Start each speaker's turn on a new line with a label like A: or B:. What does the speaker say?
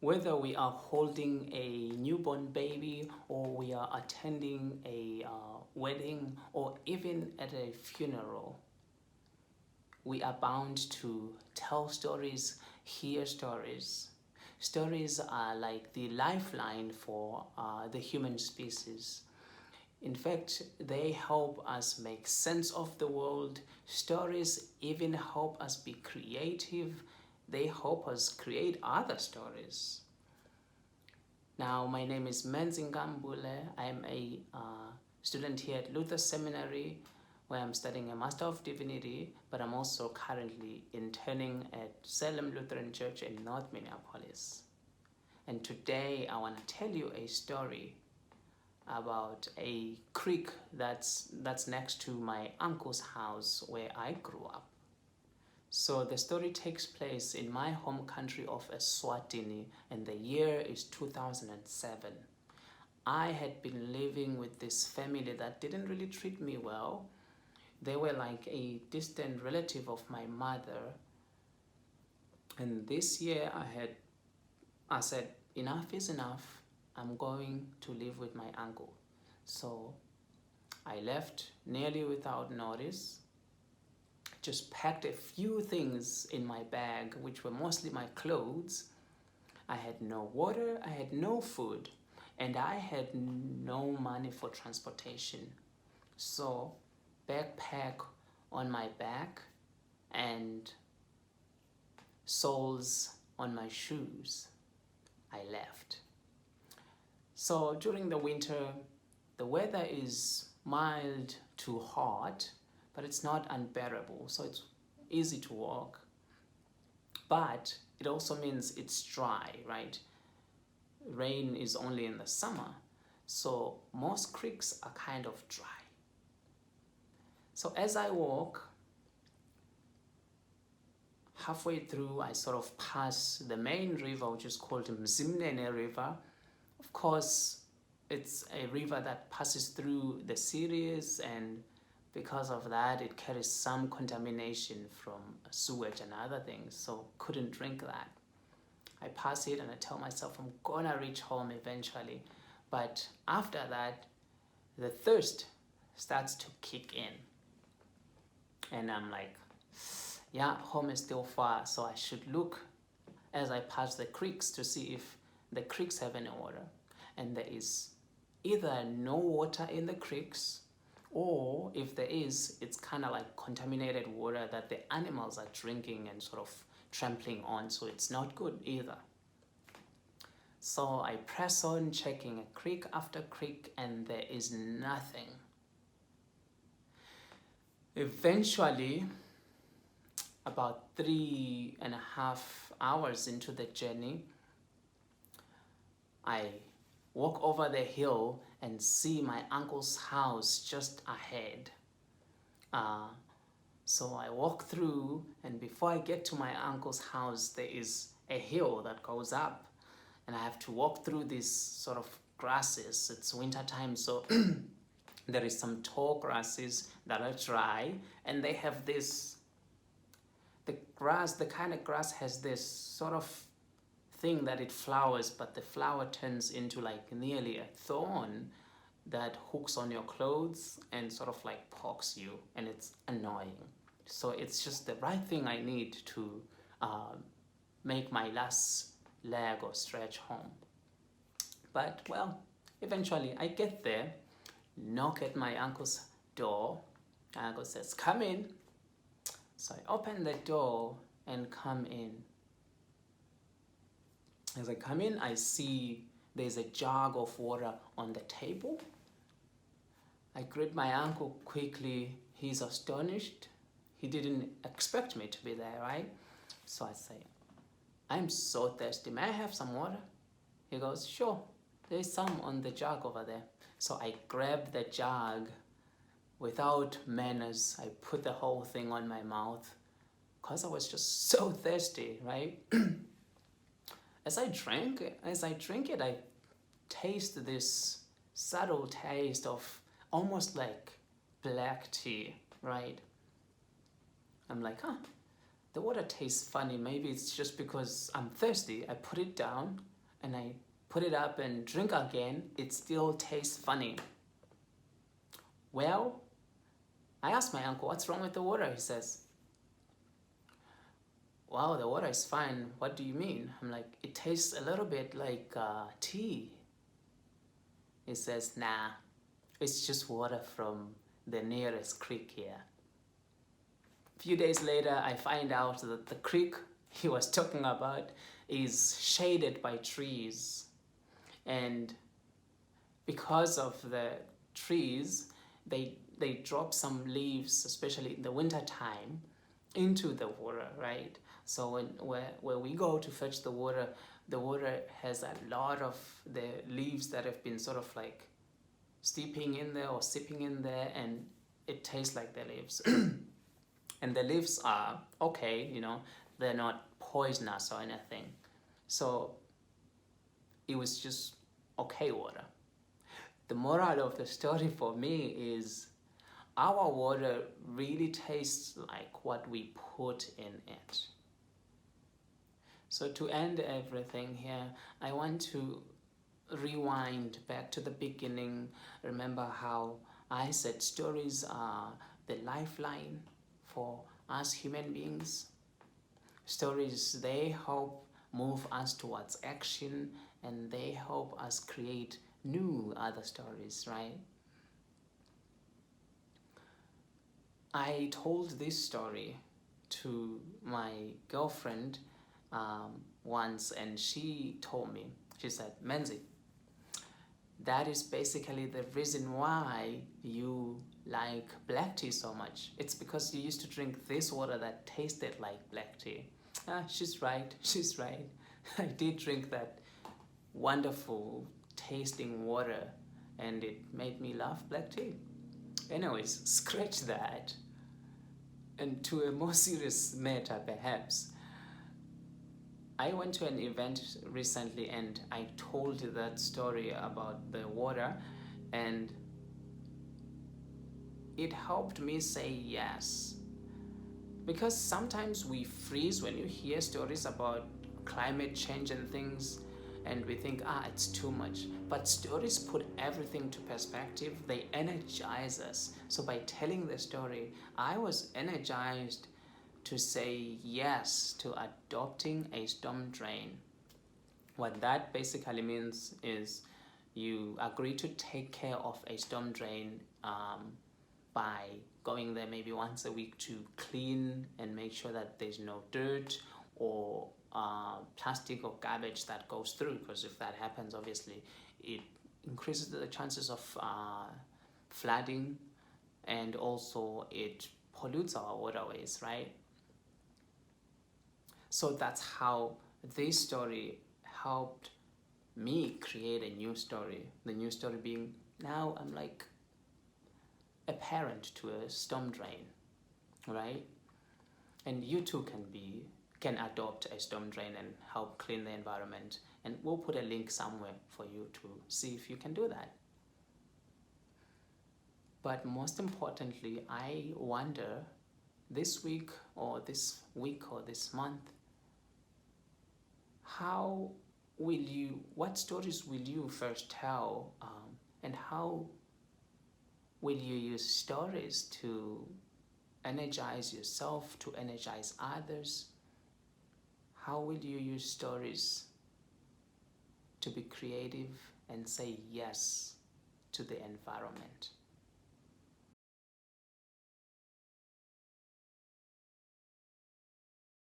A: Whether we are holding a newborn baby or we are attending a wedding or even at a funeral, we are bound to tell stories, hear stories. Stories are like the lifeline for the human species. In fact, they help us make sense of the world. Stories even help us be creative. They help us create other stories. Now, my name is Menzingambule. I'm a student here at Luther Seminary, where I'm studying a Master of Divinity, but I'm also currently interning at Salem Lutheran Church in North Minneapolis. And today I want to tell you a story about a creek that's next to my uncle's house where I grew up. So the story takes place in my home country of Eswatini, and the year is 2007. I had been living with this family that didn't really treat me well. They were like a distant relative of my mother. And this year I said, enough is enough. I'm going to live with my uncle. So I left nearly without notice. Just packed a few things in my bag, which were mostly my clothes. I had no water, I had no food, and I had no money for transportation. So backpack on my back and soles on my shoes, I left. So during the winter, the weather is mild to hot, but it's not unbearable, so it's easy to walk. But it also means it's dry, right? Rain is only in the summer, so most creeks are kind of dry. So as I walk, halfway through, I sort of pass the main river, which is called Mzimnene River. Of course, it's a river that passes through the cities, and because of that, it carries some contamination from sewage and other things, so couldn't drink that. I pass it and I tell myself I'm gonna reach home eventually. But after that, the thirst starts to kick in. And I'm like, yeah, home is still far, so I should look as I pass the creeks to see if the creeks have any water. And there is either no water in the creeks, or if there is, it's kind of like contaminated water that the animals are drinking and sort of trampling on, so it's not good either. So I press on, checking a creek after creek, and there is nothing. Eventually, about 3.5 hours into the journey, I walk over the hill and see my uncle's house just ahead. So I walk through, and before I get to my uncle's house, there is a hill that goes up, and I have to walk through these sort of grasses. It's winter time, so there is some tall grasses that are dry, and they have this, the kind of grass has this sort of thing that it flowers, but the flower turns into like nearly a thorn that hooks on your clothes and sort of like pokes you, and it's annoying. So it's just the right thing I need to make my last leg or stretch home. But well, eventually I get there, knock at my uncle's door. My uncle says, come in. So I open the door and come in. As I come in, I see there's a jug of water on the table. I greet my uncle quickly. He's astonished. He didn't expect me to be there, right? So I say, I'm so thirsty. May I have some water? He goes, sure. There's some on the jug over there. So I grab the jug. Without manners, I put the whole thing on my mouth because I was just so thirsty, right? As I drink it, I taste this subtle taste of almost like black tea, right? I'm like, the water tastes funny. Maybe it's just because I'm thirsty. I put it down, and I put it up and drink again, it still tastes funny. Well, I asked my uncle, what's wrong with the water? He says, wow, the water is fine. What do you mean? I'm like, it tastes a little bit like tea. He says, nah, it's just water from the nearest creek here. A few days later, I find out that the creek he was talking about is shaded by trees. And because of the trees, they drop some leaves, especially in the winter time, into the water, right? So when we go to fetch the water has a lot of the leaves that have been sort of like steeping in there or sipping in there, and it tastes like the leaves. And the leaves are okay, you know, they're not poisonous or anything. So it was just okay water. The moral of the story for me is our water really tastes like what we put in it. So to end everything here, I want to rewind back to the beginning. Remember how I said stories are the lifeline for us human beings. Stories, they help move us towards action, and they help us create new other stories, right? I told this story to my girlfriend once, and she told me, she said, Menzi, that is basically the reason why you like black tea so much. It's because you used to drink this water that tasted like black tea. She's right, she's right. I did drink that wonderful tasting water, and it made me love black tea. Anyways, scratch that. And to a more serious matter, perhaps, I went to an event recently and I told that story about the water, and it helped me say yes. Because sometimes we freeze when you hear stories about climate change and things, and we think, it's too much. But stories put everything to perspective. They energize us. So by telling the story, I was energized to say yes to adopting a storm drain. What that basically means is you agree to take care of a storm drain by going there maybe once a week to clean and make sure that there's no dirt or plastic or garbage that goes through, because if that happens, obviously it increases the chances of flooding, and also it pollutes our waterways, right? So that's how this story helped me create a new story. The new story being, now I'm like a parent to a storm drain, right? And you too can adopt a storm drain and help clean the environment. And we'll put a link somewhere for you to see if you can do that. But most importantly, I wonder this week or this month, what stories will you first tell, and how will you use stories to energize yourself, to energize others? How will you use stories to be creative and say yes to the environment?